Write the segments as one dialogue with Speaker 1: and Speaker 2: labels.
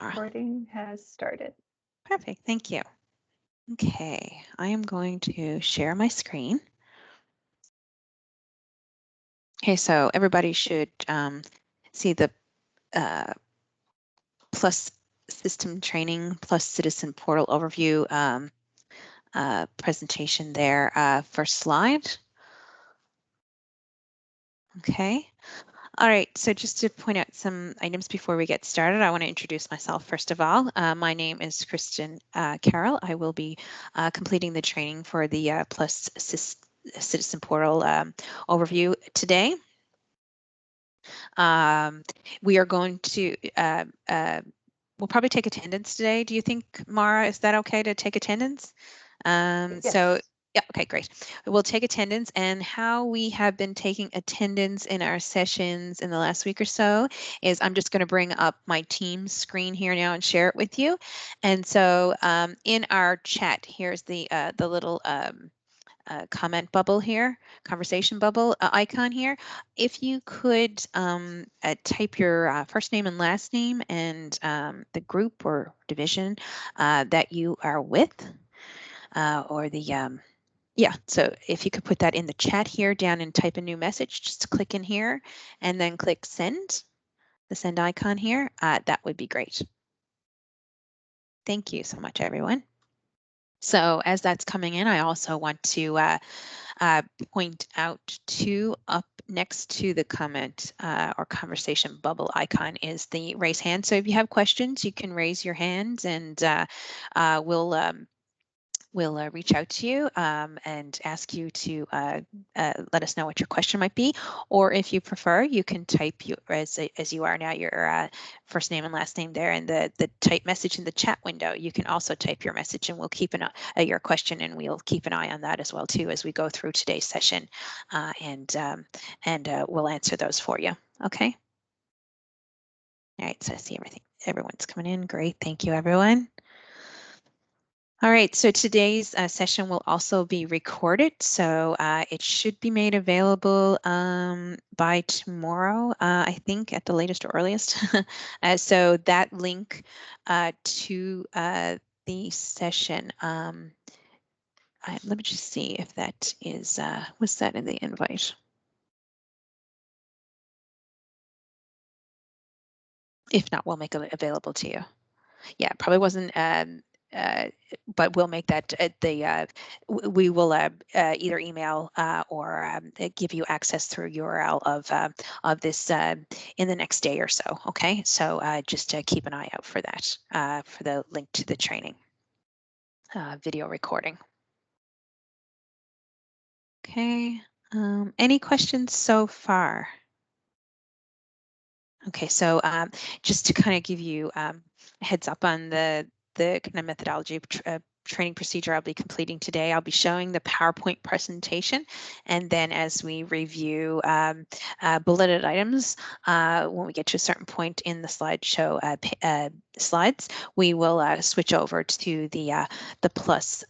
Speaker 1: Recording has started.
Speaker 2: Perfect, thank you. Okay, I am going to share my screen. Okay, so everybody should see the Plus System Training Plus Citizen Portal Overview presentation there. First slide. Okay. All right, so just to point out some items before we get started, I want to introduce myself first of all. My name is Kristen Carroll. I will be completing the training for the Plus Citizen Portal overview today. We are going to, we'll probably take attendance today. Do you think, Mara, is that okay to take attendance? So
Speaker 1: Yes.
Speaker 2: yeah, okay, great. We'll take attendance, and how we have been taking attendance in our sessions in the last week or so is I'm just going to bring up my Teams screen here now and share it with you. And so in our chat, here's the little comment bubble here, conversation bubble icon here. If you could type your first name and last name and the group or division that you are with, or the yeah, so if you could put that in the chat here down and type a new message, just click in here and then click send, the send icon here, that would be great. Thank you so much, everyone. So as that's coming in, I also want to point out up next to the comment or conversation bubble icon is the raise hand. So if you have questions, you can raise your hand and we'll reach out to you and ask you to let us know what your question might be. Or if you prefer, you can type as you are now your first name and last name there, and the type message in the chat window. You can also type your message, and we'll keep your question, and we'll keep an eye on that as well too as we go through today's session, and we'll answer those for you. Okay. All right. So I see everyone's coming in. Great. Thank you, everyone. All right, so today's session will also be recorded, so it should be made available by tomorrow, I think, at the latest or earliest. So that link to the session, let me just see if that is, was that in the invite? If not, we'll make it available to you. Yeah, it probably wasn't, but we'll make that we will either email or give you access through URL of this in the next day or so. Okay, so just keep an eye out for that for the link to the training video recording. Okay, any questions so far? Okay, so just to kind of give you a heads up on the kind of methodology training procedure I'll be completing today, I'll be showing the PowerPoint presentation, and then as we review bulleted items, when we get to a certain point in the slideshow slides, we will switch over to the Plus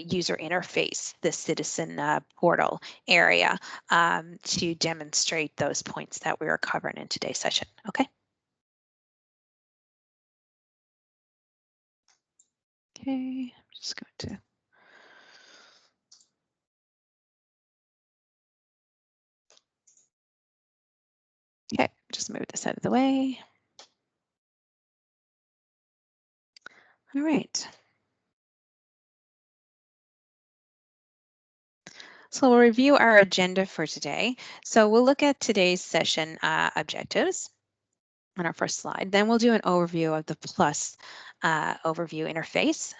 Speaker 2: user interface, the citizen portal area, to demonstrate those points that we are covering in today's session. Okay. Okay, I'm just going to. Okay, just move this out of the way. All right. So we'll review our agenda for today. So we'll look at today's session objectives on our first slide. Then we'll do an overview of the Plus overview interface.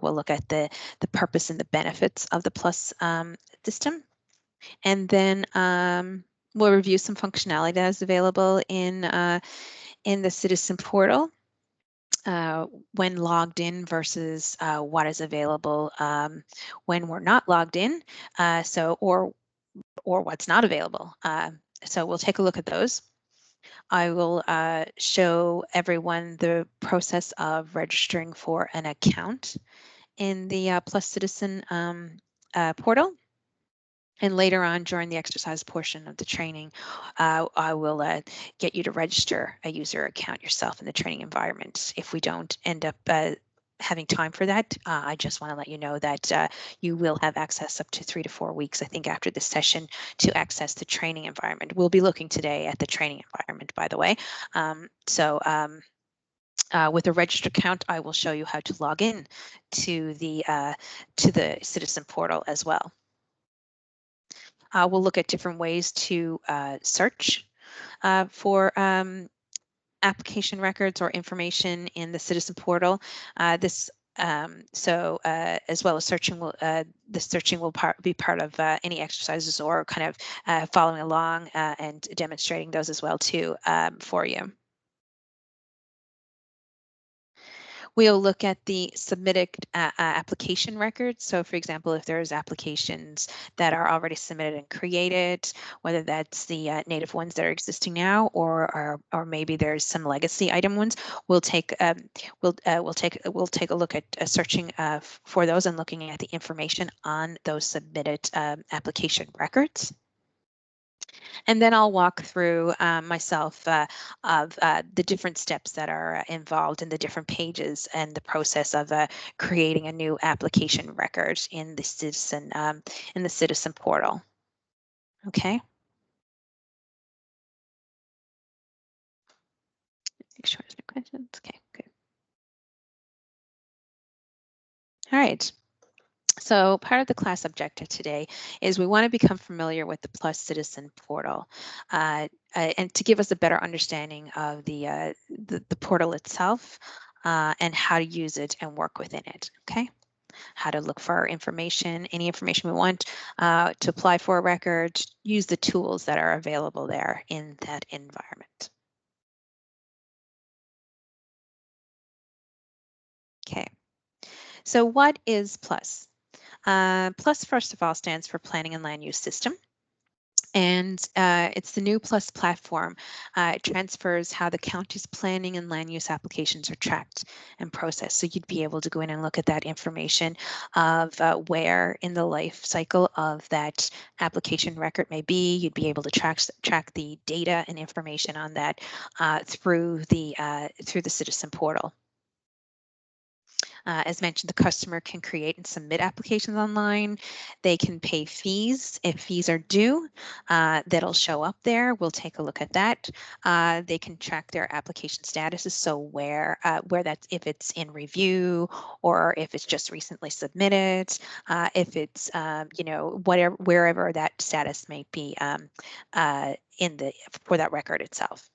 Speaker 2: We'll look at the purpose and the benefits of the Plus system. And then we'll review some functionality that is available in the Citizen Portal when logged in versus what is available when we're not logged in, or what's not available. So we'll take a look at those. I will show everyone the process of registering for an account in the Plus Citizen portal. And later on during the exercise portion of the training, I will get you to register a user account yourself in the training environment. If we don't end up having time for that, I just want to let you know that you will have access up to 3 to 4 weeks, I think, after this session to access the training environment. We'll be looking today at the training environment, by the way. With a registered account, I will show you how to log in to the citizen portal as well. We'll look at different ways to search for application records or information in the citizen portal. As well as searching will the searching will be part of any exercises or kind of following along and demonstrating those as well too for you. We'll look at the submitted application records. So for example, if there's applications that are already submitted and created, whether that's the native ones that are existing now or maybe there's some legacy item ones, we'll take we'll take a look at searching for those and looking at the information on those submitted application records. And then I'll walk through myself of the different steps that are involved in the different pages and the process of creating a new application record in the citizen portal. Okay. Make sure there's no questions. Okay, good. All right. So part of the class objective today is we want to become familiar with the Plus Citizen portal and to give us a better understanding of the portal itself and how to use it and work within it, okay? How to look for information, any information we want to apply for a record, use the tools that are available there in that environment. Okay, so what is Plus? Plus, first of all, stands for Planning and Land Use System. And it's the new Plus platform. It transfers how the county's planning and land use applications are tracked and processed. So you'd be able to go in and look at that information of where in the life cycle of that application record may be. You'd be able to track the data and information on that through the citizen portal. As mentioned, the customer can create and submit applications online. They can pay fees. If fees are due, that'll show up there. We'll take a look at that. They can track their application statuses. So where that's, if it's in review or if it's just recently submitted, if it's, wherever that status may be for that record itself.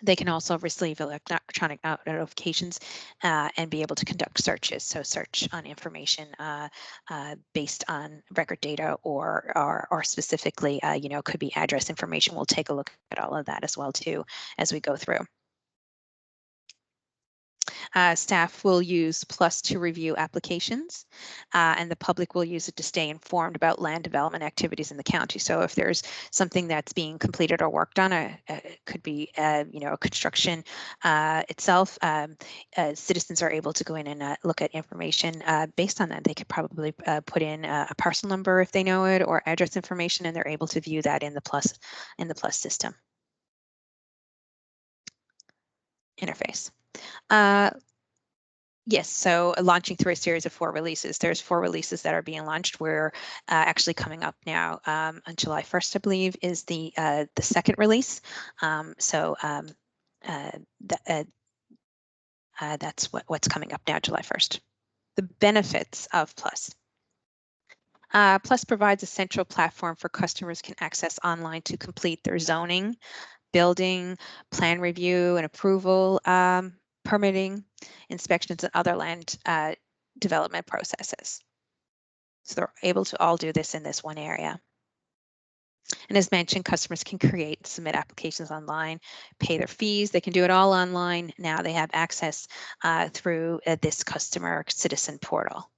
Speaker 2: They can also receive electronic notifications and be able to conduct searches. So search on information based on record data or specifically, could be address information. We'll take a look at all of that as well too as we go through. Staff will use Plus to review applications, and the public will use it to stay informed about land development activities in the county. So if there's something that's being completed or worked on, it could be, a construction itself, citizens are able to go in and look at information based on that. They could probably put in a parcel number if they know it or address information, and they're able to view that in the Plus system interface. Yes, so launching through a series of 4 releases. There's 4 releases that are being launched. We're actually coming up now on July 1st, I believe, is the second release. That's what's coming up now, July 1st. The benefits of Plus. Plus provides a central platform for customers can access online to complete their zoning, building, plan review and approval, permitting, inspections, and other land development processes. So they're able to all do this in this one area. And as mentioned, customers can create and submit applications online, pay their fees. They can do it all online. Now they have access through this customer citizen portal.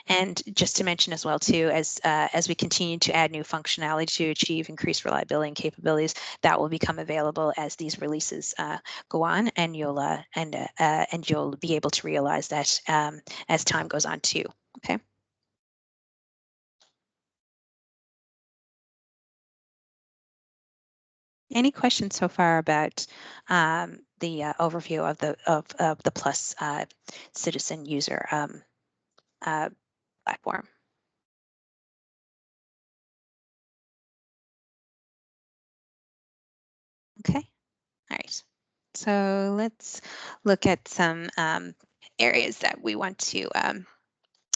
Speaker 2: And just to mention as well too, as we continue to add new functionality to achieve increased reliability and capabilities, that will become available as these releases go on, and you'll be able to realize that as time goes on too. Okay. Any questions so far about the overview of the Plus citizen user platform? Okay. All right. So let's look at some areas that we want to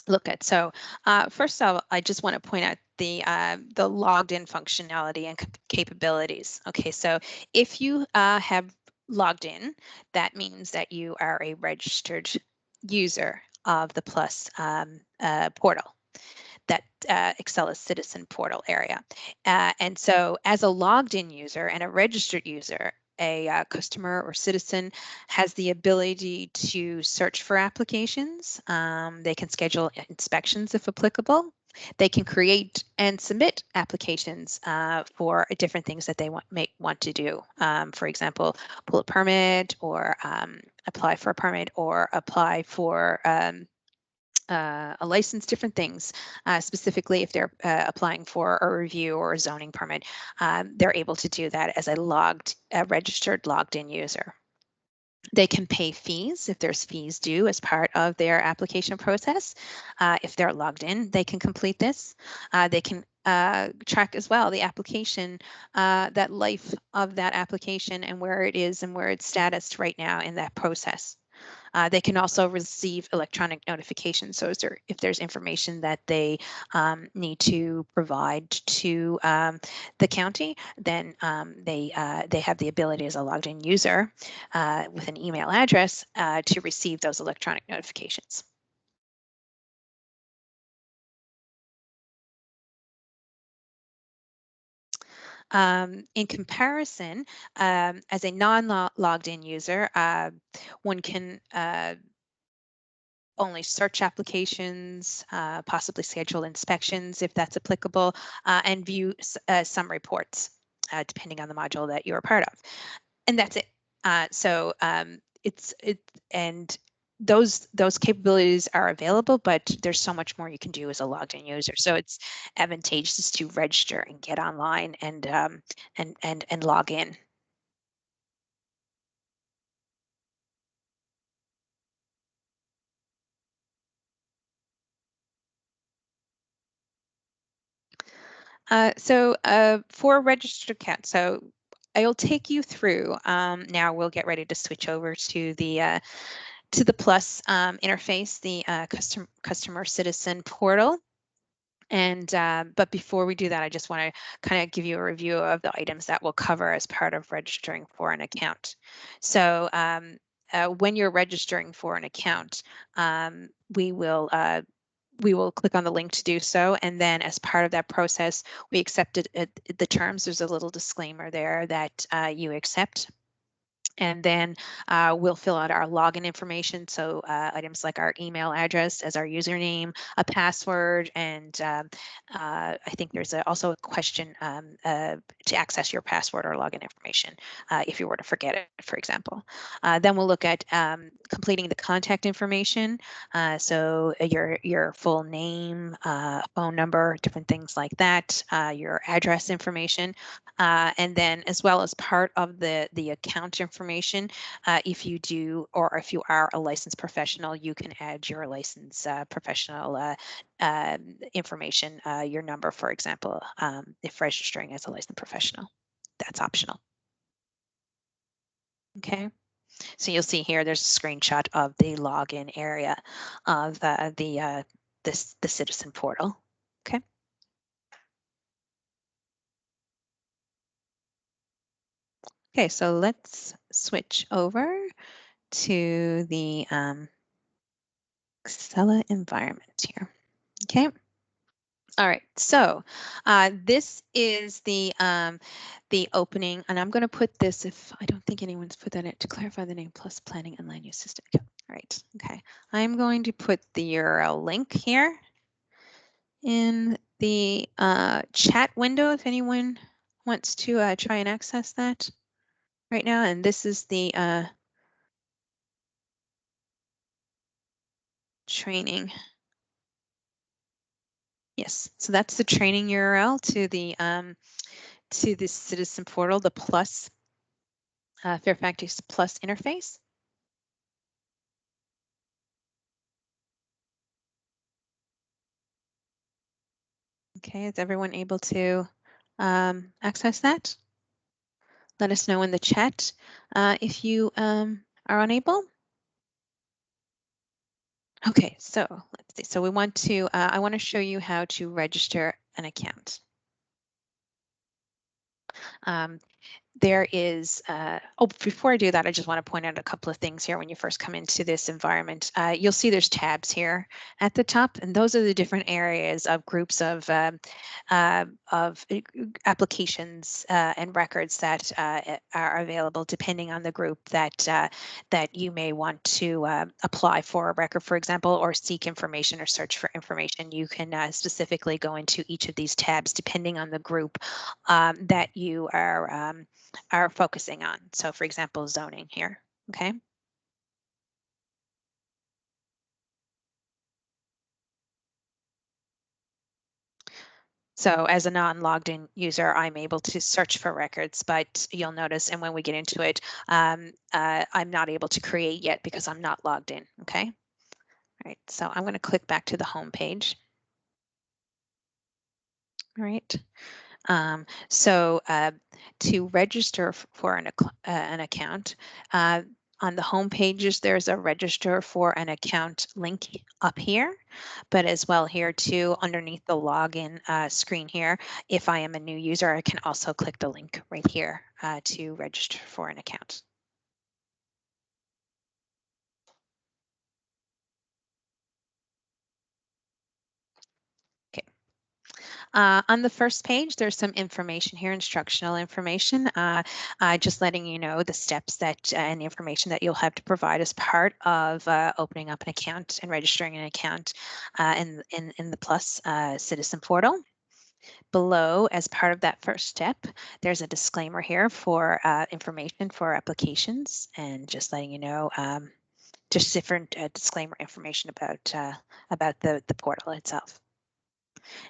Speaker 2: look at. So first of all, I just want to point out the logged in functionality and capabilities. Okay, so if you have logged in, that means that you are a registered user of the Plus portal, that Excellus Citizen portal area. And so as a logged in user and a registered user, a customer or citizen has the ability to search for applications. They can schedule inspections if applicable. They can create and submit applications for different things that they may want to do. For example, pull a permit or apply for a permit or apply for a license, different things. Specifically, if they're applying for a review or a zoning permit, they're able to do that as a registered logged in user. They can pay fees if there's fees due as part of their application process. If they're logged in, they can complete this. They can track as well the application, that life of that application and where it is and where it's status right now in that process. They can also receive electronic notifications. So if there's information that they need to provide to the county, then they have the ability as a logged in user with an email address to receive those electronic notifications. In comparison, as a non-logged in user, one can only search applications, possibly schedule inspections if that's applicable, and view some reports, depending on the module that you're a part of. And that's it. It and those capabilities are available, but there's so much more you can do as a logged in user. So it's advantageous to register and get online and log in. For a registered account, so I'll take you through. Now we'll get ready to switch over to the Plus interface, the customer citizen portal. And but before we do that, I just want to kind of give you a review of the items that we'll cover as part of registering for an account. So when you're registering for an account, we will click on the link to do so. And then as part of that process, we accepted the terms. There's a little disclaimer there that you accept. And then we'll fill out our login information. So items like our email address as our username, a password, and I think there's also a question to access your password or login information if you were to forget it, for example. Then we'll look at completing the contact information. So your full name, phone number, different things like that, your address information. And then as well as part of the account information, if you do or if you are a licensed professional, you can add your licensed professional information, your number, for example, if registering as a licensed professional. That's optional. Okay. So you'll see here, there's a screenshot of the login area of the citizen portal. Okay. Okay, so let's switch over to the Excella environment here. Okay. All right. So this is the opening, and I'm going to put this, if I don't think anyone's put that in, to clarify the name Plus Planning and Land Use System. Okay. All right. Okay. I'm going to put the URL link here in the chat window if anyone wants to try and access that right now. And this is the training. Yes, so that's the training URL to the citizen portal, the plus, Fairfax Plus interface. Okay, is everyone able to access that? Let us know in the chat if you are unable. Okay, so let's see. So we want to, I want to show you how to register an account. There is, before I do that, I just want to point out a couple of things here when you first come into this environment. You'll see there's tabs here at the top, and those are the different areas of groups of applications and records that are available depending on the group that you may want to apply for a record, for example, or seek information or search for information. You can specifically go into each of these tabs depending on the group that you are focusing on. So for example, zoning here, okay? So as a non-logged in user, I'm able to search for records, but you'll notice, and when we get into it, I'm not able to create yet because I'm not logged in, okay? All right, so I'm going to click back to the home page. All right. So to register for an account, on the home pages, there's a register for an account link up here, but as well here too, underneath the login screen here, if I am a new user, I can also click the link right here to register for an account. On the first page, there's some information here, instructional information, just letting you know the steps that and the information that you'll have to provide as part of opening up an account and registering an account in the Plus Citizen Portal. Below, as part of that first step, there's a disclaimer here for information for applications, and just letting you know just different disclaimer information about the portal itself.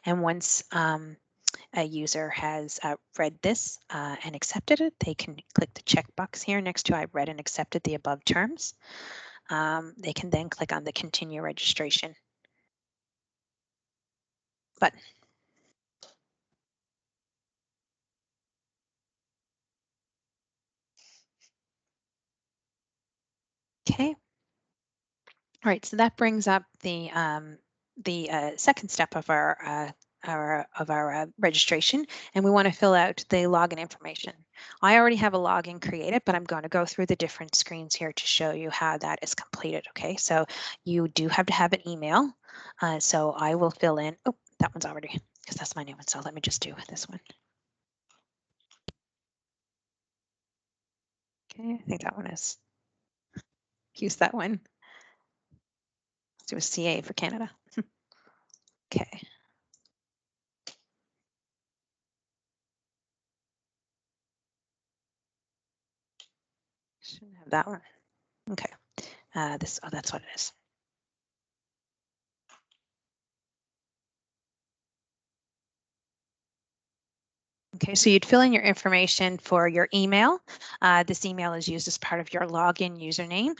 Speaker 2: And once a user has read this and accepted it, they can click the checkbox here next to I read and accepted the above terms. They can then click on the continue registration button. Okay. All right, so that brings up the second step of our registration, and we want to fill out the login information. I already have a login created, but I'm going to go through the different screens here to show you how that is completed. Okay, so you do have to have an email. So I will fill in. Oh, that one's already, because that's my new one. So let me just do this one. Okay, I think that one is. Use that one. Let's do a CA for Canada. Okay. Shouldn't have that one. Okay. Oh, that's what it is. Okay, so you'd fill in your information for your email. This email is used as part of your login username,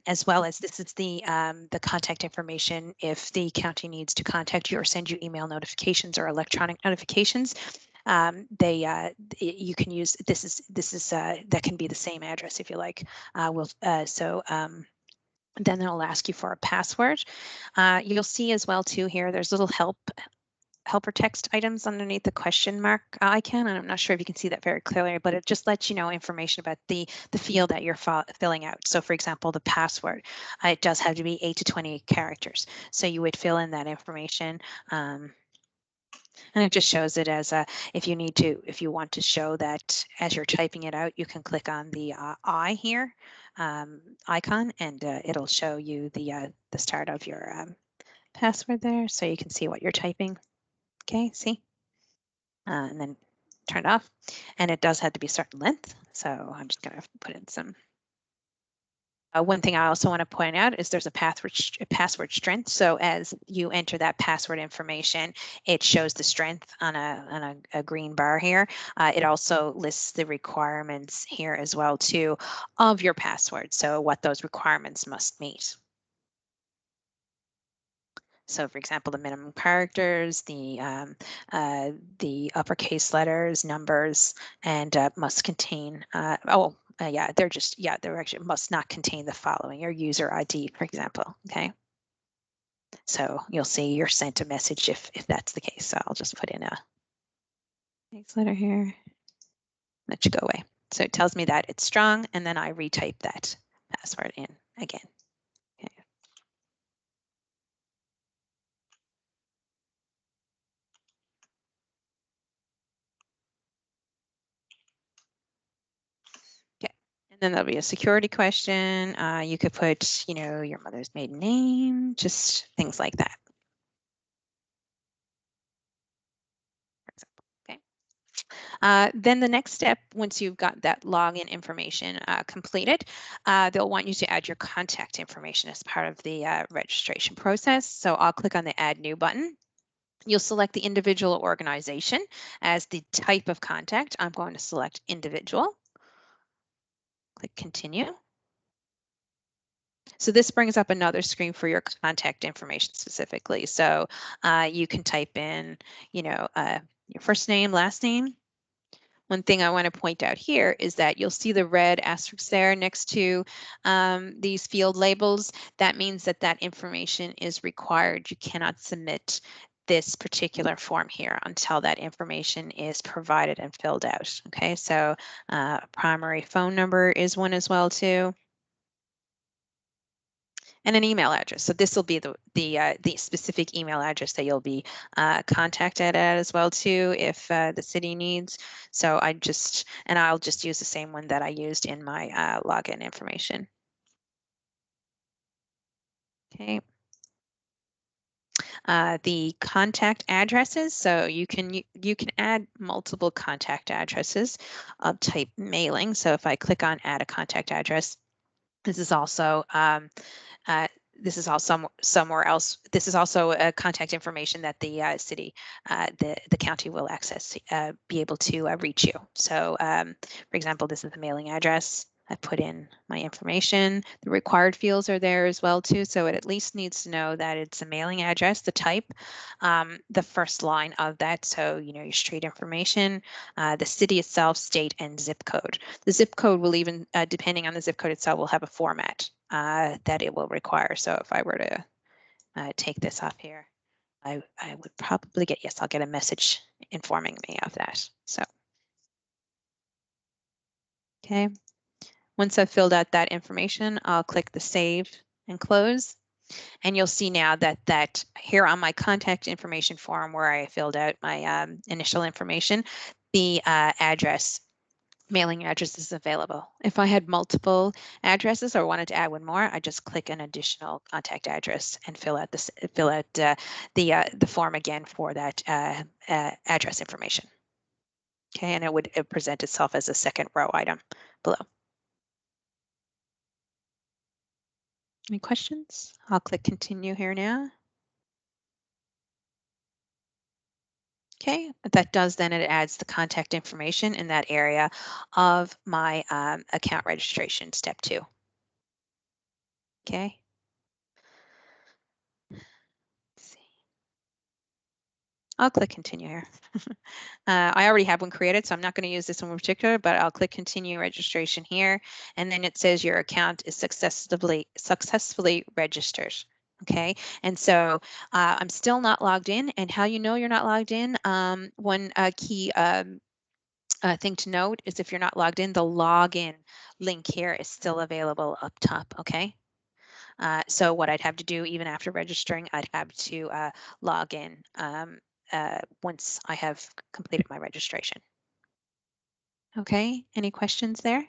Speaker 2: as well as this is the contact information if the county needs to contact you or send you email notifications or electronic notifications. You can use this is that can be the same address if you like. Then it'll ask you for a password. You'll see as well too here. There's little helper text items underneath the question mark icon, and I'm not sure if you can see that very clearly, but it just lets you know information about the field that you're filling out. So for example, the password, it does have to be 8 to 20 characters. So you would fill in that information. And it just shows it as if you want to show that as you're typing it out, you can click on the I here icon, and it'll show you the start of your password there, so you can see what you're typing. Okay, see? And then turn it off. And it does have to be a certain length. So I'm just going to put in some. One thing I also want to point out is there's a password strength. So as you enter that password information, it shows the strength on a green bar here. It also lists the requirements here as well too of your password. So what those requirements must meet. So, for example, the minimum characters, the uppercase letters, numbers, and must contain. Yeah, they're actually must not contain the following: your user ID, for example. Okay. So you'll see you're sent a message if that's the case. So I'll just put in a case letter here. That should go away. So it tells me that it's strong, and then I retype that password in again. Okay. And then there'll be a security question. You could put, your mother's maiden name, just things like that. For example. Okay. Then the next step, once you've got that login information completed, they'll want you to add your contact information as part of the registration process. So I'll click on the Add New button. You'll select the individual or organization as the type of contact. I'm going to select individual. Click Continue. So this brings up another screen for your contact information specifically. So you can type in, your first name, last name. One thing I want to point out here is that you'll see the red asterisks there next to these field labels. That means that that information is required. You cannot submit this particular form here until that information is provided and filled out. Okay, so primary phone number is one as well too. And an email address. So this will be the specific email address that you'll be contacted at as well too, if the city needs. So I'll just use the same one that I used in my login information. Okay. The contact addresses. So you can add multiple contact addresses of type mailing. So if I click on add a contact address, this is also somewhere else. This is also contact information that the city, the county will access, be able to reach you. So, for example, this is the mailing address. I put in my information. The required fields are there as well too. So it at least needs to know that it's a mailing address, the type, the first line of that. So, your street information, the city itself, state, and zip code. The zip code will even, depending on the zip code itself, will have a format that it will require. So if I were to take this off here, I would probably get, yes, I'll get a message informing me of that. So, okay. Once I've filled out that information, I'll click the save and close. And you'll see now that here on my contact information form where I filled out my initial information, the mailing address is available. If I had multiple addresses or wanted to add one more, I just click an additional contact address and fill out the form again for that address information. Okay, and it would present itself as a second row item below. Any questions? I'll click continue here now. Okay, what that does then, it adds the contact information in that area of my account registration, step 2. Okay. Let's see. I'll click continue here. I already have one created, so I'm not going to use this one in particular, but I'll click continue registration here. And then it says your account is successfully registered. Okay, and so I'm still not logged in. And how you know you're not logged in, one key thing to note is if you're not logged in, the login link here is still available up top. Okay. So what I'd have to do, even after registering, I'd have to log in once I have completed my registration. Okay, any questions there?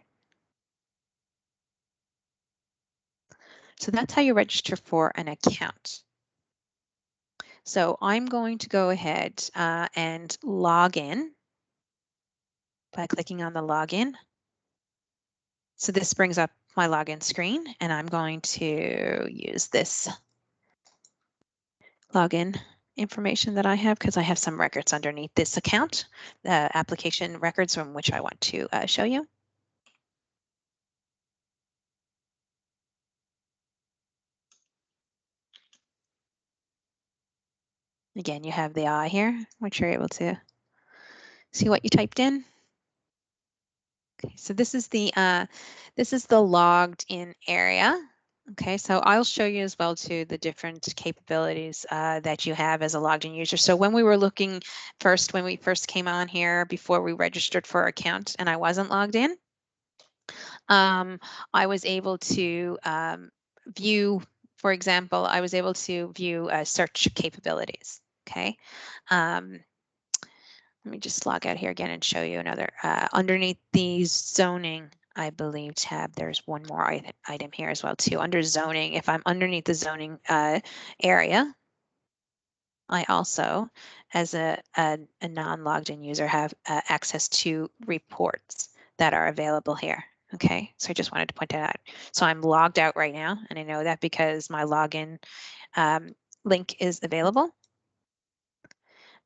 Speaker 2: So that's how you register for an account. So I'm going to go ahead and log in by clicking on the login. So this brings up my login screen, and I'm going to use this login information that I have because I have some records underneath this account, the application records from which I want to show you. Again, you have the eye here, which you're able to see what you typed in. Okay, so this is the logged in area. Okay, so I'll show you as well too the different capabilities that you have as a logged in user. So when we were looking first, when we first came on here before we registered for our account and I wasn't logged in, I was able to view, for example, I was able to view search capabilities. Okay. Let me just log out here again and show you another. Underneath the zoning, I believe, tab, there's one more item here as well too. Under zoning, if I'm underneath the zoning area, I also, as a non-logged in user, have access to reports that are available here. Okay, so I just wanted to point that out. So I'm logged out right now, and I know that because my login link is available.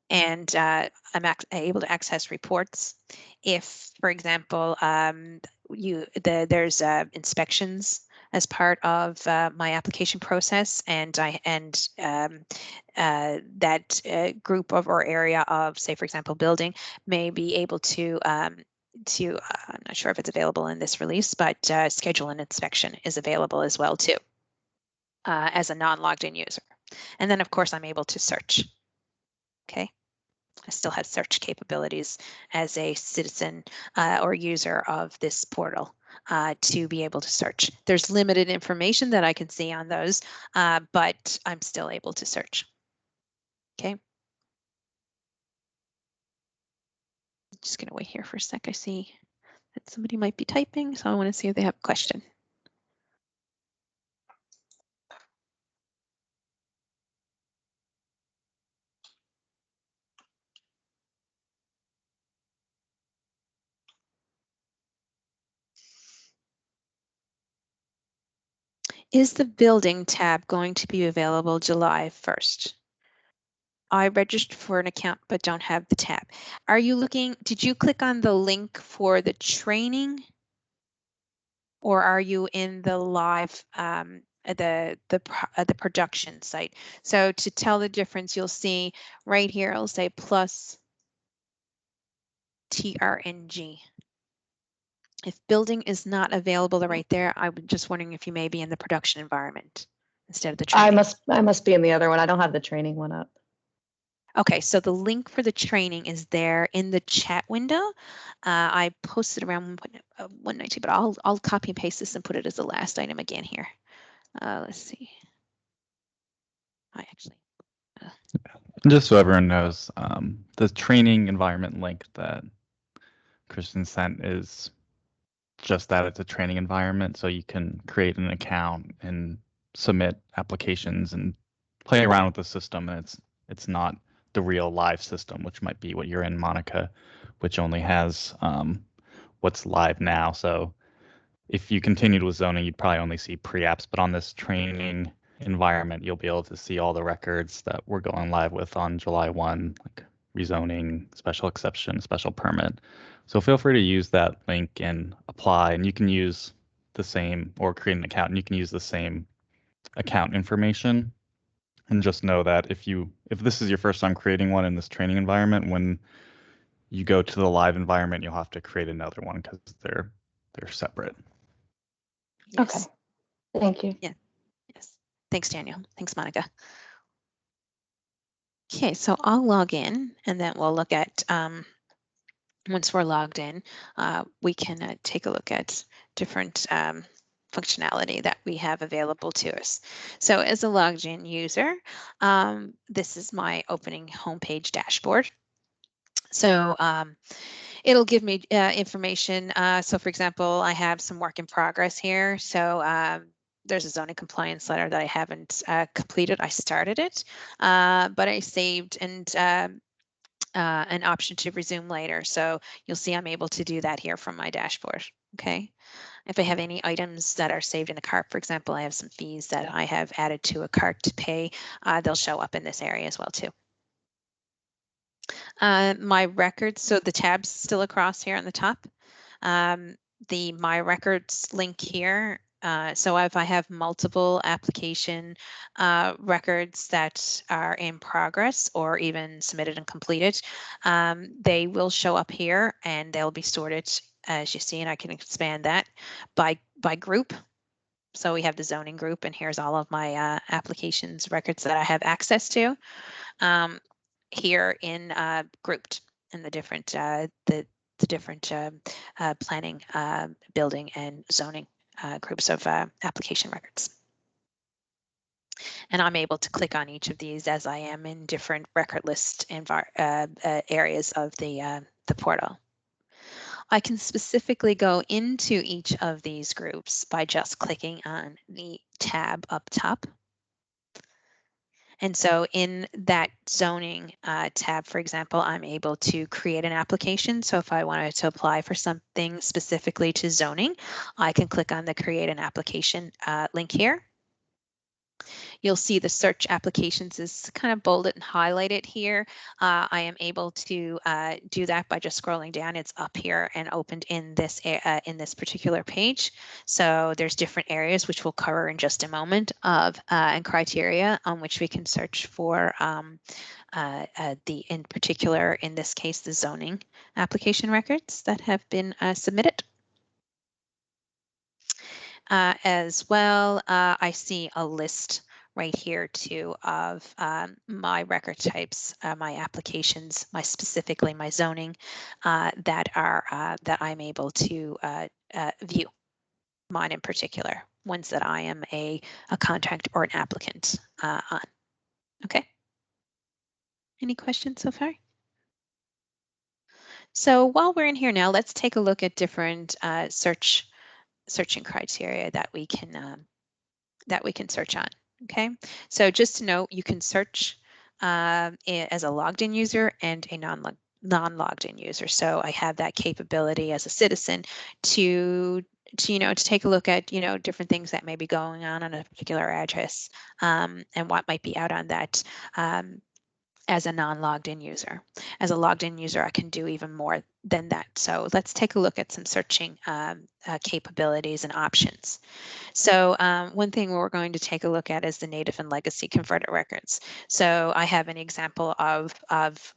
Speaker 2: And I'm able to access reports. If, for example, there's inspections as part of my application process, and that group of or area of, say, for example, building may be able to I'm not sure if it's available in this release, but schedule an inspection is available as well too, as a non-logged in user. And then, of course, I'm able to search. Okay. I still have search capabilities as a citizen or user of this portal to be able to search. There's limited information that I can see on those, but I'm still able to search. Okay. Just going to wait here for a sec. I see that somebody might be typing, so I want to see if they have a question. Is the building tab going to be available July 1st? I registered for an account but don't have the tab. Are you looking, did you click on the link for the training? Or are you in the live the production site? So to tell the difference, you'll see right here, it'll say plus TRNG. If building is not available right there, I'm just wondering if you may be in the production environment instead of the training.
Speaker 3: I must be in the other one. I don't have the training one up.
Speaker 2: Okay, so the link for the training is there in the chat window. I posted around 1.192, but I'll copy and paste this and put it as the last item again here. Let's see. I actually.
Speaker 4: Just so everyone knows, the training environment link that Kristen sent is just that. It's a training environment, so you can create an account and submit applications and play around with the system. And it's not the real live system, which might be what you're in, Monica, which only has what's live now. So if you continued with zoning, you'd probably only see pre-apps, but on this training environment, you'll be able to see all the records that we're going live with on July 1, like rezoning, special exception, special permit. So feel free to use that link and apply, and you can use the same, or create an account, and you can use the same account information. And just know that if this is your first time creating one in this training environment, when you go to the live environment, you'll have to create another one because they're separate.
Speaker 2: Yes.
Speaker 3: Okay. Thank you.
Speaker 2: Yeah. Yes. Thanks, Daniel. Thanks, Monica. Okay, so I'll log in and then we'll look at, once we're logged in, we can take a look at different functionality that we have available to us. So as a logged in user, this is my opening homepage dashboard. So it'll give me information. So for example, I have some work in progress here. So there's a zoning compliance letter that I haven't completed. I started it, but I saved and an option to resume later. So you'll see I'm able to do that here from my dashboard. Okay. If I have any items that are saved in a cart, for example, I have some fees that I have added to a cart to pay, they'll show up in this area as well too. My records, so the tab's still across here on the top. The My Records link here. So if I have multiple application records that are in progress or even submitted and completed, they will show up here and they'll be sorted, as you see, and I can expand that by group. So we have the zoning group, and here's all of my applications records that I have access to here in grouped in the different different planning, building, and zoning groups of application records. And I'm able to click on each of these as I am in different record list areas of the portal. I can specifically go into each of these groups by just clicking on the tab up top. And so in that zoning tab, for example, I'm able to create an application. So if I wanted to apply for something specifically to zoning, I can click on the create an application link here. You'll see the search applications is kind of bolded and highlighted here. I am able to do that by just scrolling down. It's up here and opened in this particular page. So there's different areas which we'll cover in just a moment of and criteria on which we can search for in particular, in this case, the zoning application records that have been submitted. As well, I see a list right here too of my record types, my applications, specifically my zoning that I'm able to view. Mine in particular, ones that I am a contact or an applicant on. Okay. Any questions so far? So while we're in here now, let's take a look at different searching criteria that we can search on. Okay, so just to note, you can search as a logged in user and a non-logged in user. So I have that capability as a citizen to take a look at different things that may be going on a particular address and what might be out on that. As a non-logged in user. As a logged in user, I can do even more than that. So let's take a look at some searching capabilities and options. So one thing we're going to take a look at is the native and legacy converted records. So I have an example of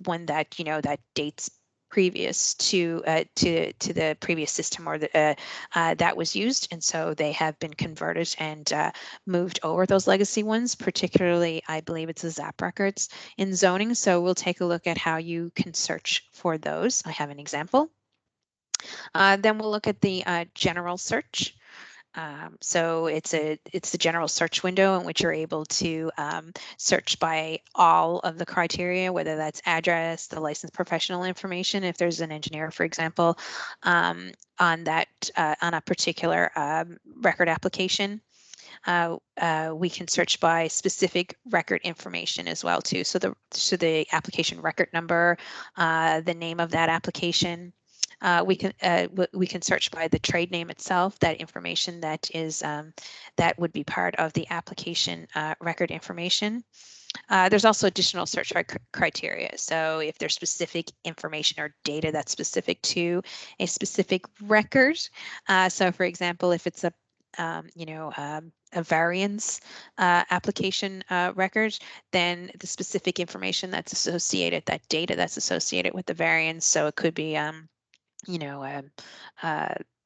Speaker 2: one that that dates previous to the previous system or that was used, and so they have been converted and moved over those legacy ones. Particularly, I believe it's the ZAP records in zoning. So we'll take a look at how you can search for those. I have an example. Then we'll look at the general search. So it's the general search window in which you're able to search by all of the criteria, whether that's address, the licensed professional information, if there's an engineer, for example, on a particular record application. We can search by specific record information as well too. So the application record number, the name of that application. We can search by the trade name itself, that information that is that would be part of the application record information. There's also additional search criteria. So if there's specific information or data that's specific to a specific record. So for example, if it's a variance application record, then the specific information that's associated, that data that's associated with the variance. So it could be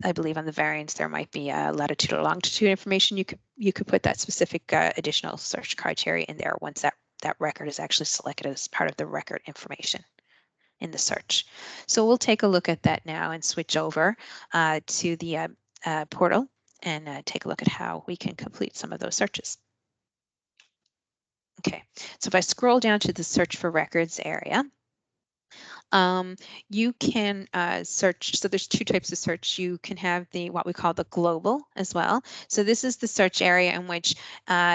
Speaker 2: I believe on the variance there might be latitude or longitude information. You could put that specific additional search criteria in there once that record is actually selected as part of the record information in the search. So we'll take a look at that now and switch over to the portal and take a look at how we can complete some of those searches. Okay, so if I scroll down to the search for records area, You can search. So there's two types of search. You can have what we call the global as well. So this is the search area in which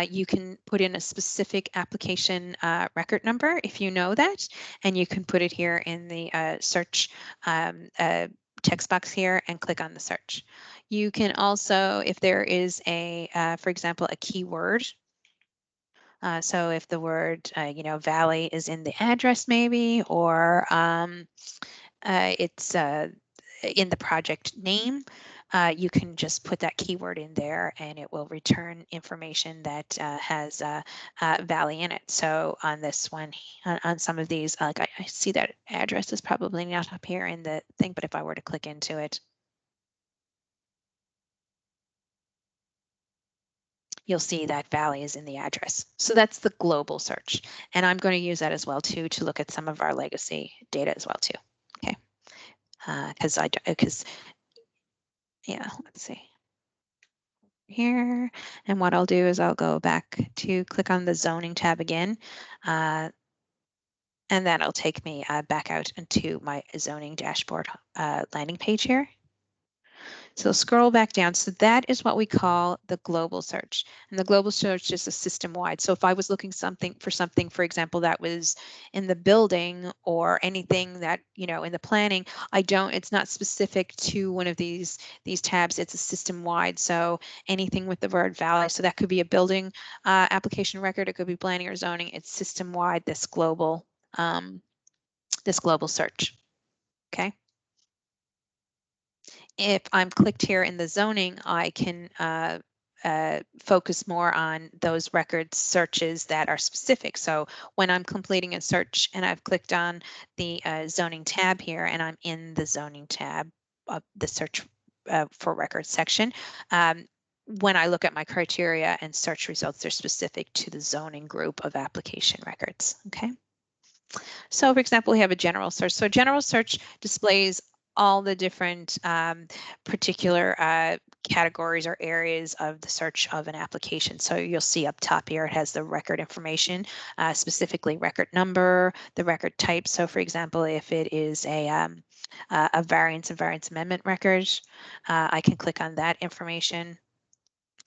Speaker 2: you can put in a specific application record number if you know that, and you can put it here in the search text box here and click on the search. You can also, if there is for example, a keyword. So if the word, valley is in the address maybe, or it's in the project name, you can just put that keyword in there and it will return information that has valley in it. So on this one, on some of these, like I see that address is probably not up here in the thing, but if I were to click into it, you'll see that valley is in the address. So that's the global search. And I'm going to use that as well too, to look at some of our legacy data as well too. Okay. Yeah, let's see here. And what I'll do is I'll go back to click on the zoning tab again. And that'll take me back out into my zoning dashboard landing page here. So scroll back down. So that is what we call the global search. And the global search is a system-wide. So if I was looking for something, for example, that was in the building or anything that, in the planning, it's not specific to one of these tabs. It's a system-wide. So anything with the word valley. So that could be a building application record. It could be planning or zoning. It's system-wide, this global search. Okay. If I'm clicked here in the zoning, I can focus more on those records searches that are specific. So when I'm completing a search and I've clicked on the zoning tab here and I'm in the zoning tab of the search for records section, when I look at my criteria and search results, they're specific to the zoning group of application records. Okay. So for example, we have a general search. So general search displays all the different particular categories or areas of the search of an application. So you'll see up top here, it has the record information, specifically record number, the record type. So for example, if it is a variance and variance amendment record, I can click on that information.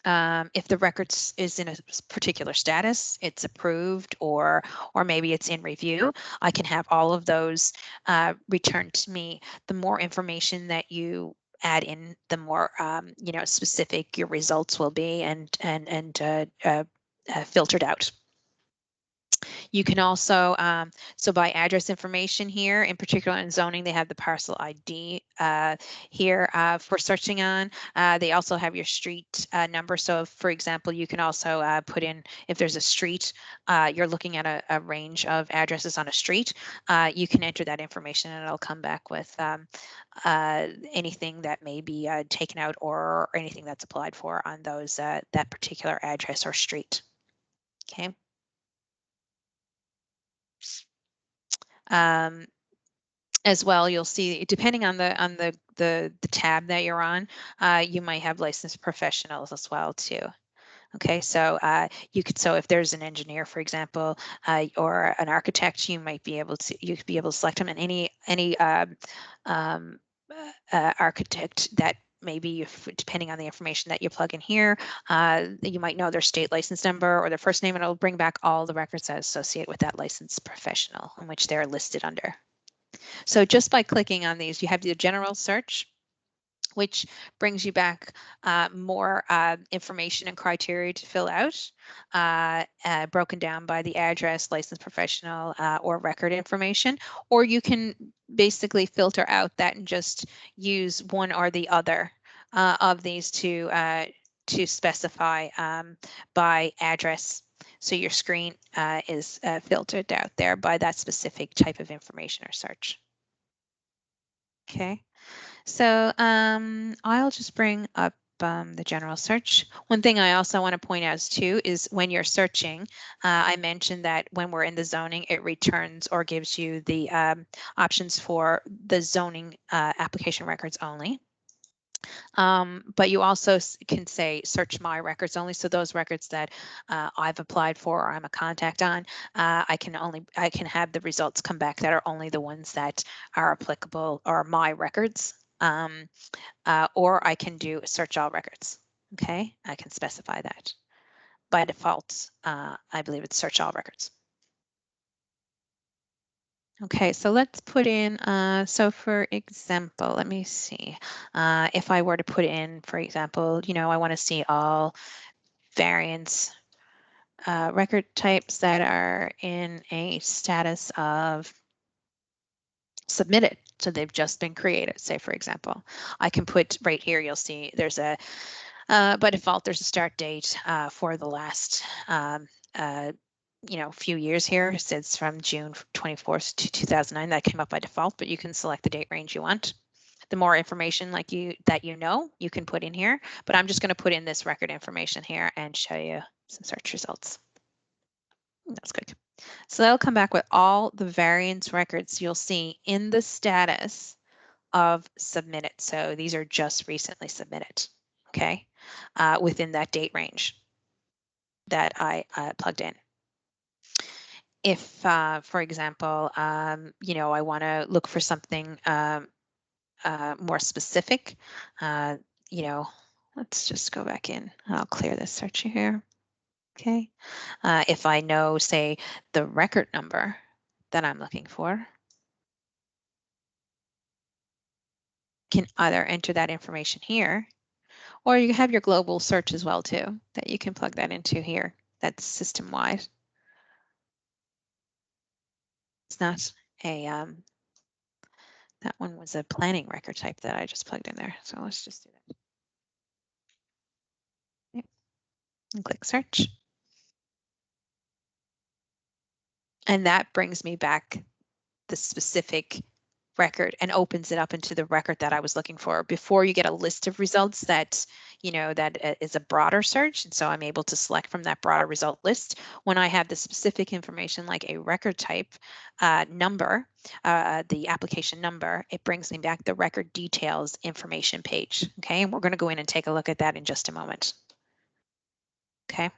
Speaker 2: If the record is in a particular status, it's approved, or maybe it's in review, I can have all of those returned to me. The more information that you add in, the more specific your results will be and filtered out. You can also, so by address information here, in particular in zoning, they have the parcel ID here for searching on. They also have your street number. So for example, you can also put in, if there's a street, you're looking at a range of addresses on a street, you can enter that information and it'll come back with anything that may be taken out or anything that's applied for on those that particular address or street. Okay. As well, you'll see, depending on the tab that you're on, you might have licensed professionals as well too. Okay, so so if there's an engineer, for example, or an architect, you could be able to select them, and any architect that maybe, depending on the information that you plug in here, you might know their state license number or their first name, and it'll bring back all the records that associate with that licensed professional in which they're listed under. So just by clicking on these, you have the general search, which brings you back more information and criteria to fill out, broken down by the address, licensed professional, or record information. Or you can basically filter out that and just use one or the other of these to specify by address. So your screen is filtered out there by that specific type of information or search. Okay. So I'll just bring up the general search. One thing I also want to point out too is when you're searching, I mentioned that when we're in the zoning, it returns or gives you the options for the zoning application records only. But you also can say search my records only. So those records that I've applied for or I'm a contact on, I can have the results come back that are only the ones that are applicable or my records. Or I can do search all records. Okay, I can specify that. By default, I believe it's search all records. Okay, so let's put in, so for example, let me see. If I were to put in, for example, I want to see all variants record types that are in a status of submitted. So they've just been created, say, for example. I can put right here, you'll see there's a, by default, there's a start date for the last few years here. It says from June 24th to 2009. That came up by default, but you can select the date range you want. The more information you can put in here, but I'm just going to put in this record information here and show you some search results. That's good. So that'll come back with all the variance records you'll see in the status of submitted. So these are just recently submitted, okay, within that date range that I plugged in. If, for example, I want to look for something more specific, let's just go back in. I'll clear this search here. Okay. If I know, say, the record number that I'm looking for, can either enter that information here, or you have your global search as well too, that you can plug that into here. That's system-wide. It's not a, that one was a planning record type that I just plugged in there. So let's just do that. Yep. And click search. And that brings me back the specific record and opens it up into the record that I was looking for. Before, you get a list of results that, that is a broader search. And so I'm able to select from that broader result list. When I have the specific information like a record type number, the application number, it brings me back the record details information page. Okay, and we're going to go in and take a look at that in just a moment. Okay.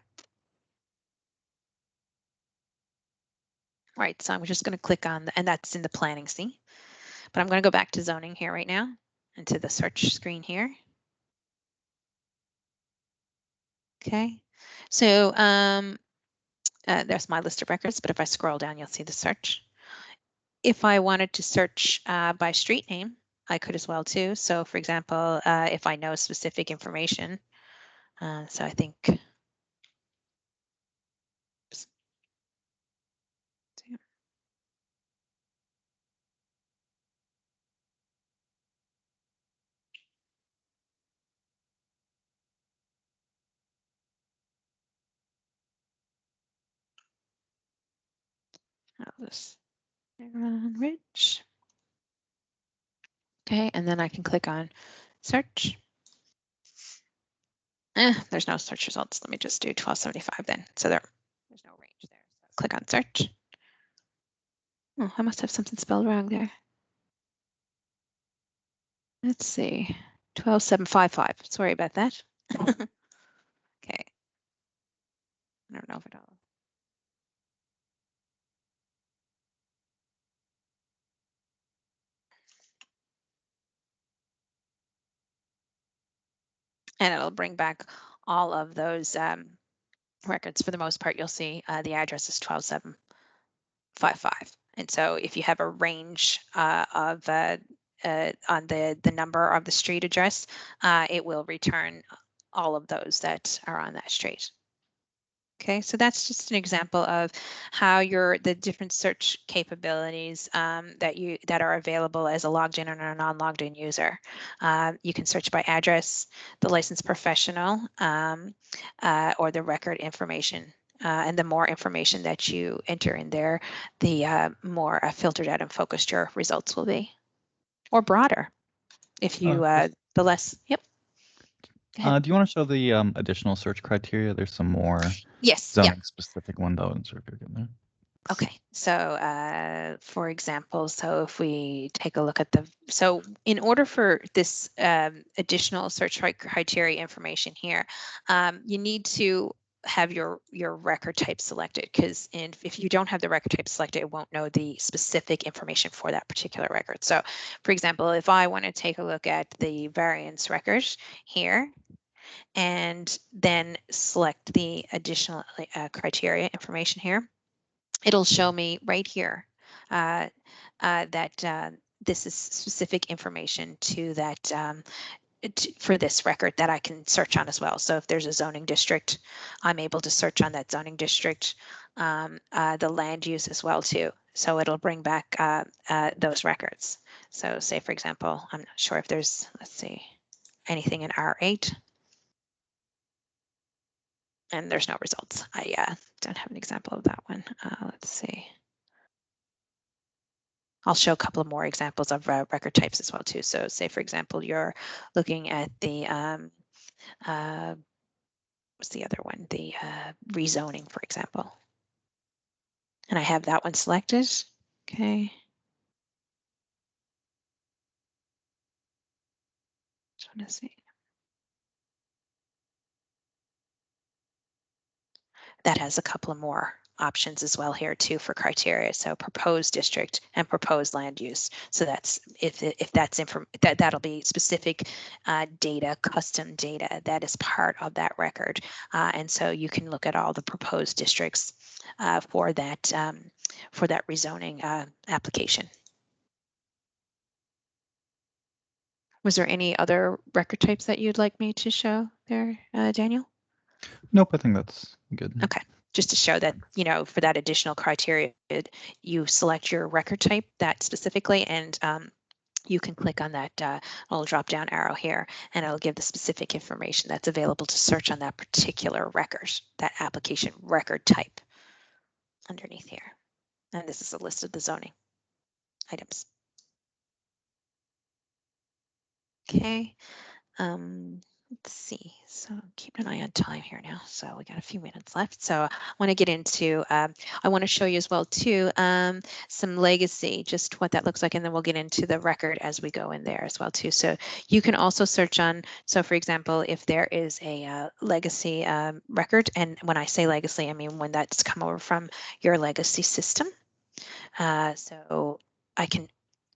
Speaker 2: All right, so I'm just going to click on, and that's in the planning scene. But I'm going to go back to zoning here right now, into the search screen here. Okay, so there's my list of records, but if I scroll down, you'll see the search. If I wanted to search by street name, I could as well too. So for example, if I know specific information, so I think, oops. I'll just run Ridge. Okay, and then I can click on search. There's no search results. Let me just do 1275 then. So there's no range there. So click on search. Oh, I must have something spelled wrong there. Let's see, 12755. Sorry about that. Okay. I don't know if it'll. And it'll bring back all of those records. For the most part, you'll see the address is 12755. And so if you have a range of on the number of the street address, it will return all of those that are on that street. Okay, so that's just an example of how the different search capabilities that are available as a logged in or a non-logged in user. You can search by address, the licensed professional, or the record information. And the more information that you enter in there, the more filtered out and focused your results will be, or broader. If you the less, yep.
Speaker 4: Do you want to show the additional search criteria? There's some more
Speaker 2: yes,
Speaker 4: zoning specific one though. There.
Speaker 2: Okay, so for example, so if we take a look at so in order for this additional search criteria information here, you need to have your record type selected, because if you don't have the record type selected, it won't know the specific information for that particular record. So for example, if I want to take a look at the variance record here, and then select the additional criteria information here, it'll show me right here that this is specific information to that for this record that I can search on as well. So if there's a zoning district, I'm able to search on that zoning district, the land use as well too. So it'll bring back those records. So say, for example, I'm not sure if there's, let's see, anything in R8. And there's no results. I don't have an example of that one. Let's see. I'll show a couple of more examples of record types as well too. So say, for example, you're looking at the, what's the other one? The rezoning, for example. And I have that one selected. Okay. Just want to see. That has a couple of more options as well here too for criteria. So proposed district and proposed land use. So that's if that's that'll be specific data, custom data that is part of that record. And so you can look at all the proposed districts for that rezoning application. Was there any other record types that you'd like me to show there, Daniel?
Speaker 4: Nope, I think that's good.
Speaker 2: Okay, just to show that, you know, for that additional criteria, you select your record type that specifically, and you can click on that little drop down arrow here, and it'll give the specific information that's available to search on that particular record, that application record type underneath here. And this is a list of the zoning items. Okay. Let's see, so keep an eye on time here now. So we got a few minutes left. So I want to get into, I want to show you as well too, some legacy, just what that looks like. And then we'll get into the record as we go in there as well too. So you can also search on, so for example, if there is a legacy record, and when I say legacy, I mean when that's come over from your legacy system. So I can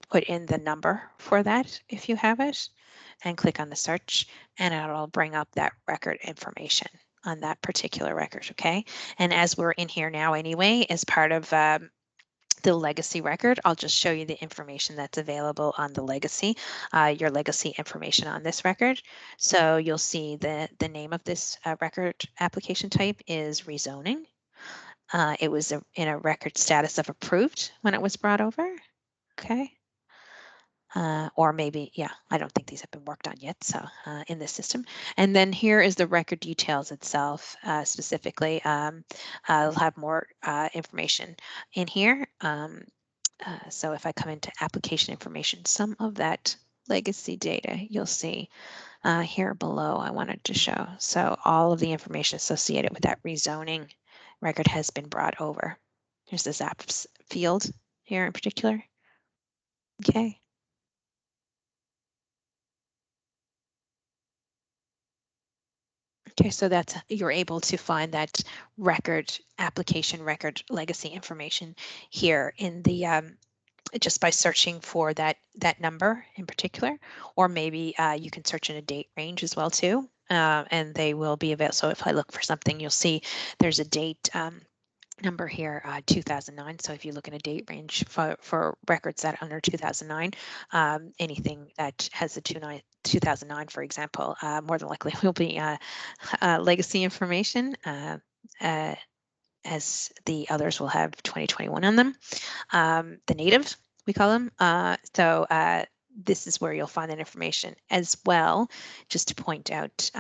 Speaker 2: put in the number for that if you have it, and click on the search, and it'll bring up that record information on that particular record. Okay, and as we're in here now anyway, as part of the legacy record, I'll just show you the information that's available on the legacy, your legacy information on this record. So you'll see the name of this record application type is rezoning. It was in a record status of approved when it was brought over. Okay. Or maybe, yeah, I don't think these have been worked on yet, so in this system. And then here is the record details itself, specifically. I'll have more information in here. So if I come into application information, some of that legacy data you'll see here below I wanted to show. So all of the information associated with that rezoning record has been brought over. Here's the ZAPs field here in particular. Okay. Okay, so that's, you're able to find that record, application record legacy information here in the, just by searching for that number in particular, or maybe you can search in a date range as well too, and they will be available. So if I look for something, you'll see there's a date number here, 2009. So if you look in a date range for records that are under 2009, anything that has a 2009, for example, more than likely will be legacy information, as the others will have 2021 on them. The native, we call them. So this is where you'll find that information as well. Just to point out,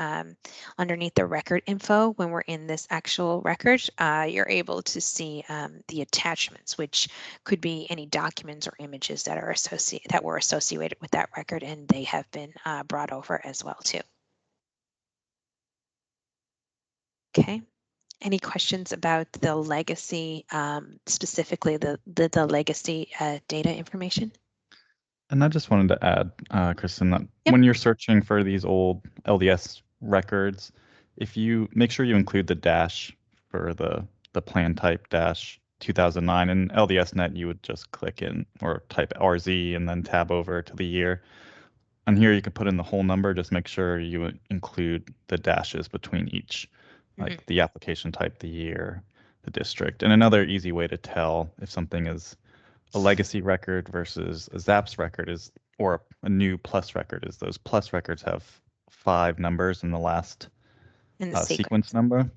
Speaker 2: underneath the record info, when we're in this actual record, you're able to see the attachments, which could be any documents or images that are were associated with that record, and they have been brought over as well too. Okay. Any questions about the legacy, specifically the legacy data information?
Speaker 4: And I just wanted to add, Kristen, that
Speaker 2: Yep.
Speaker 4: when you're searching for these old LDS records, if you make sure you include the dash for the plan type dash 2009 in LDSnet, you would just click in or type RZ and then tab over to the year. And here you can put in the whole number. Just make sure you include the dashes between each, like the application type, the year, the district. And another easy way to tell if something is a legacy record versus a ZAPS record is, or a new plus record is, those plus records have 5 numbers in the last
Speaker 2: In the
Speaker 4: sequence number,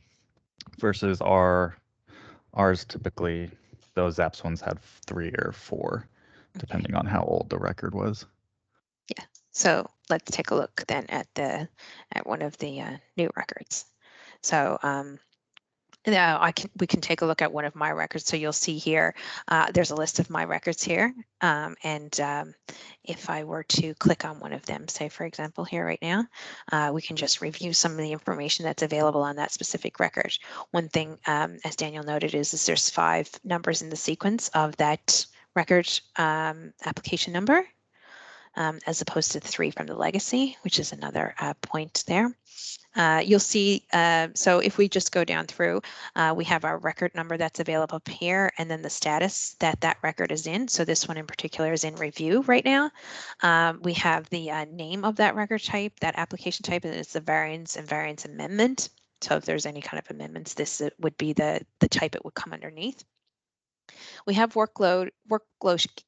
Speaker 4: versus ours typically, those ZAPS ones had 3 or 4, depending on how old the record was.
Speaker 2: Yeah. So let's take a look then at one of the new records. So now we can take a look at one of my records. So you'll see here, there's a list of my records here. If I were to click on one of them, say for example here right now, we can just review some of the information that's available on that specific record. One thing, as Daniel noted, is there's 5 numbers in the sequence of that record application number, as opposed to 3 from the legacy, which is another point there. You'll see, so if we just go down through, we have our record number that's available up here, and then the status that that record is in. So this one in particular is in review right now. We have the name of that record type, that application type, and it's the variance and variance amendment. So if there's any kind of amendments, this would be the type it would come underneath. We have work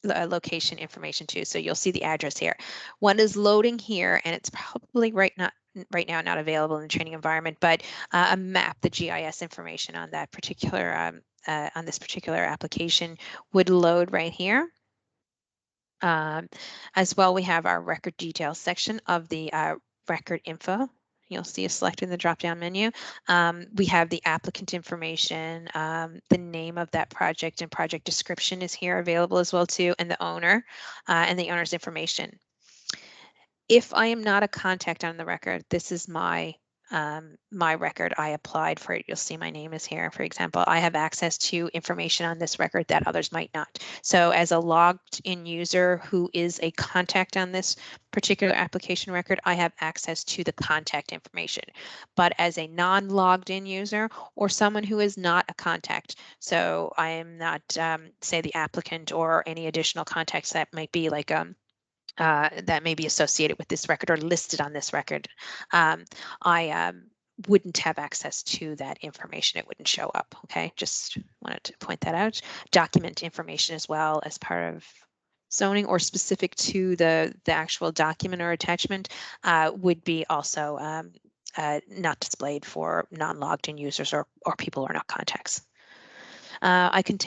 Speaker 2: location information too. So you'll see the address here. One is loading here, and it's probably right now not available in the training environment, but a map, the GIS information on that particular on this particular application would load right here. As well, we have our record details section of the record info. You'll see a select in the drop-down menu. We have the applicant information, the name of that project and project description is here available as well too, and the owner and the owner's information. If I am not a contact on the record, this is my my record. I applied for it. You'll see my name is here. For example, I have access to information on this record that others might not. So as a logged in user who is a contact on this particular application record, I have access to the contact information. But as a non-logged in user or someone who is not a contact, so I am not, say, the applicant or any additional contacts that might be like that may be associated with this record or listed on this record, I wouldn't have access to that information. It wouldn't show up. Okay, just wanted to point that out. Document information as well as part of zoning or specific to the actual document or attachment would be also not displayed for non-logged in users or people who are not contacts. I can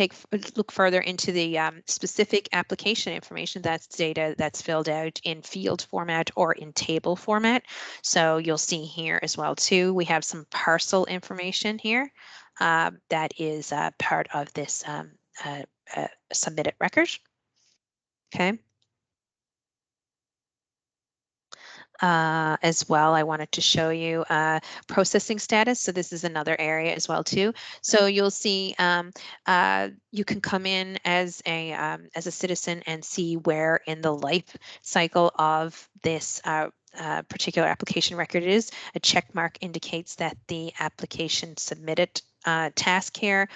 Speaker 2: look further into the specific application information. That's data that's filled out in field format or in table format. So you'll see here as well too, we have some parcel information here that is part of this submitted record. Okay. As well, I wanted to show you processing status. So this is another area as well too. So you'll see you can come in as a citizen and see where in the life cycle of this particular application record it is. A check mark indicates that the application submitted task here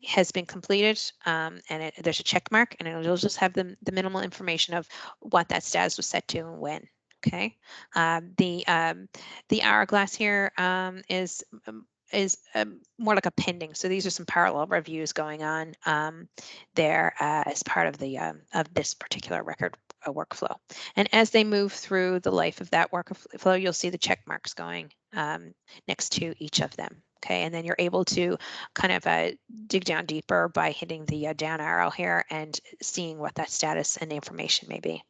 Speaker 2: has been completed, and there's a check mark, and it'll just have the minimal information of what that status was set to and when. Okay, the hourglass here is more like a pending. So these are some parallel reviews going on there as part of the of this particular record workflow. And as they move through the life of that workflow, you'll see the check marks going next to each of them. Okay, and then you're able to kind of dig down deeper by hitting the down arrow here and seeing what that status and information may be.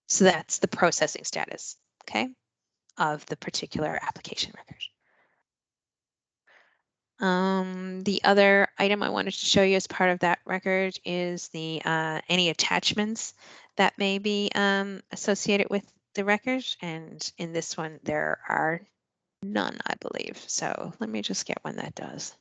Speaker 2: So that's the processing status, okay, of the particular application record. The other item I wanted to show you as part of that record is the any attachments that may be associated with the record. And in this one, there are none, I believe. So let me just get when that does.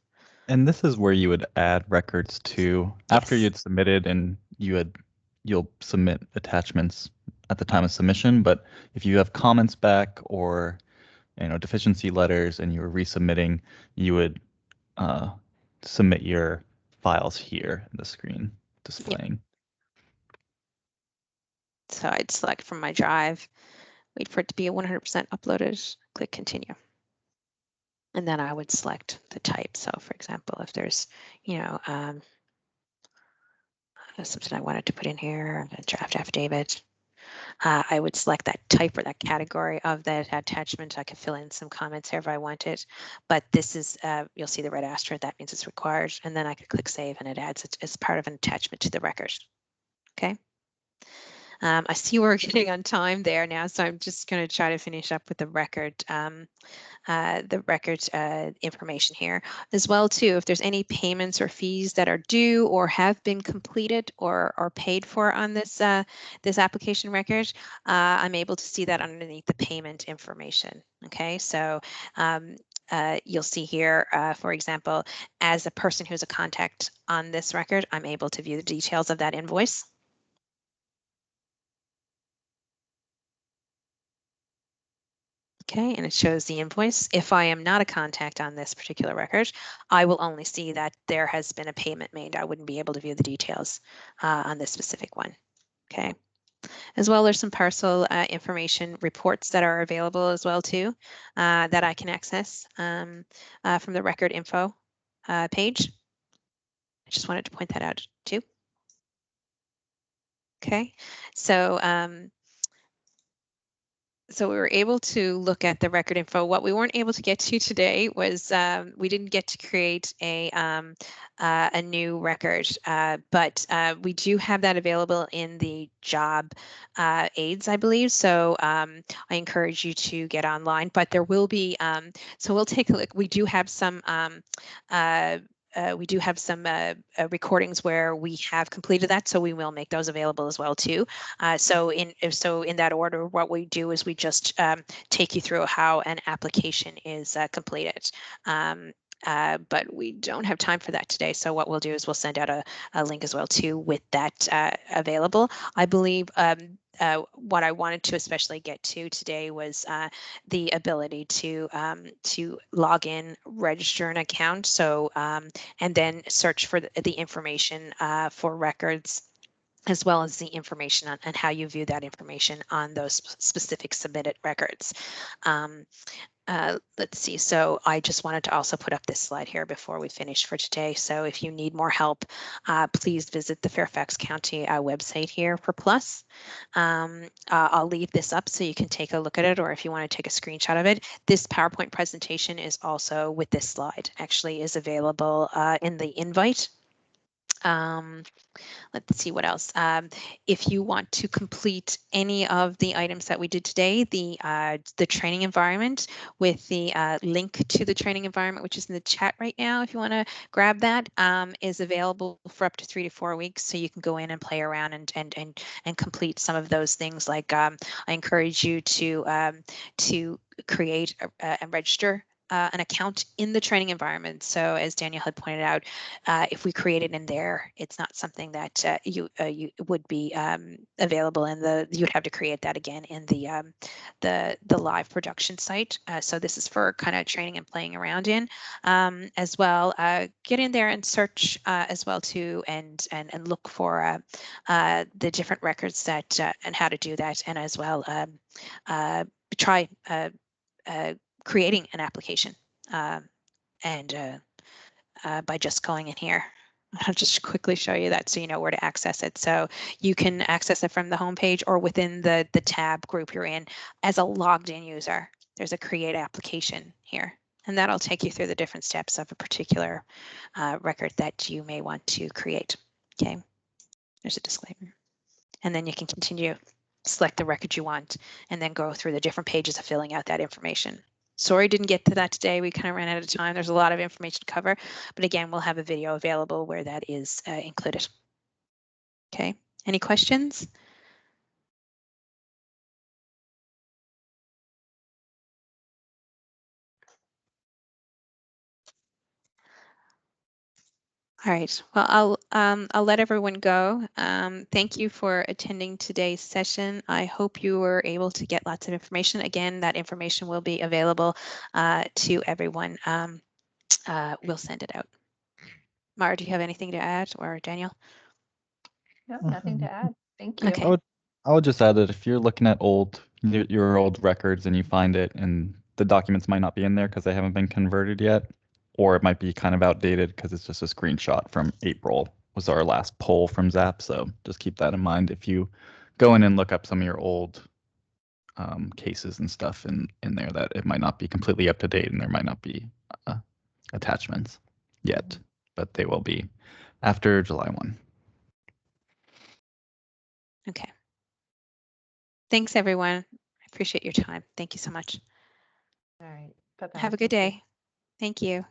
Speaker 4: And this is where you would add records to after
Speaker 2: Yes.
Speaker 4: you'd submitted, and you'll submit attachments at the time of submission. But if you have comments back or deficiency letters and you're resubmitting, you would submit your files here in the screen displaying.
Speaker 2: So I'd select from my drive, wait for it to be 100% uploaded, click continue. And then I would select the type. So for example, if there's, something I wanted to put in here, a draft affidavit, I would select that type or that category of that attachment. I could fill in some comments here if I wanted, but this is, you'll see the red asterisk, that means it's required. And then I could click save and it adds it as part of an attachment to the record. Okay. I see we're getting on time there now, so I'm just going to try to finish up with the record information here as well too. If there's any payments or fees that are due or have been completed or are paid for on this this application record, I'm able to see that underneath the payment information. Okay, so you'll see here, for example, as a person who's a contact on this record, I'm able to view the details of that invoice. Okay, and it shows the invoice. If I am not a contact on this particular record, I will only see that there has been a payment made. I wouldn't be able to view the details on this specific one. Okay. As well, there's some parcel information reports that are available as well too, that I can access from the record info page. I just wanted to point that out too. Okay, so so we were able to look at the record info. What we weren't able to get to today was we didn't get to create a new record, but we do have that available in the job aids, I believe. So I encourage you to get online, but there will be, so we'll take a look. We do have some recordings where we have completed that, so we will make those available as well too. So in that order, what we do is we just take you through how an application is completed. But we don't have time for that today. So what we'll do is we'll send out a link as well too with that available. I believe what I wanted to especially get to today was the ability to log in, register an account, so and then search for the information for records, as well as the information on how you view that information on those specific submitted records. Let's see, so I just wanted to also put up this slide here before we finish for today. So if you need more help, please visit the Fairfax County website here for PLUS. I'll leave this up so you can take a look at it, or if you want to take a screenshot of it. This PowerPoint presentation is also with this slide, actually is available in the invite. Let's see what else. If you want to complete any of the items that we did today, the training environment with the link to the training environment, which is in the chat right now, if you want to grab that, is available for up to 3 to 4 weeks. So you can go in and play around and complete some of those things. Like I encourage you to create and register an account in the training environment. So as Daniel had pointed out, if we create it in there, it's not something that you would be available in the. You'd have to create that again in the live production site. So this is for kind of training and playing around in as well. Get in there and search as well too, and look for the different records that and how to do that, and as well try creating an application and by just going in here. I'll just quickly show you that so you know where to access it. So you can access it from the homepage or within the tab group you're in as a logged in user. There's a create application here, and that'll take you through the different steps of a particular record that you may want to create. Okay, there's a disclaimer. And then you can continue, select the record you want, and then go through the different pages of filling out that information. Sorry, didn't get to that today. We kind of ran out of time. There's a lot of information to cover, but again, we'll have a video available where that is included. Okay, any questions? All right. Well, I'll let everyone go. Thank you for attending today's session. I hope you were able to get lots of information. Again, that information will be available to everyone. We'll send it out. Mara, do you have anything to add, or Daniel?
Speaker 1: No, nothing to add. Thank you.
Speaker 2: Okay.
Speaker 4: I would just add that if you're looking at your old records and you find it and the documents might not be in there because they haven't been converted yet, or it might be kind of outdated because it's just a screenshot from April was our last poll from Zap. So just keep that in mind if you go in and look up some of your old cases and stuff in there, that it might not be completely up to date and there might not be attachments yet, but they will be after July 1.
Speaker 2: Okay. Thanks, everyone. I appreciate your time. Thank you so much.
Speaker 1: All right. Bye-bye.
Speaker 2: Have a good
Speaker 1: Thank you.
Speaker 2: day. Thank you.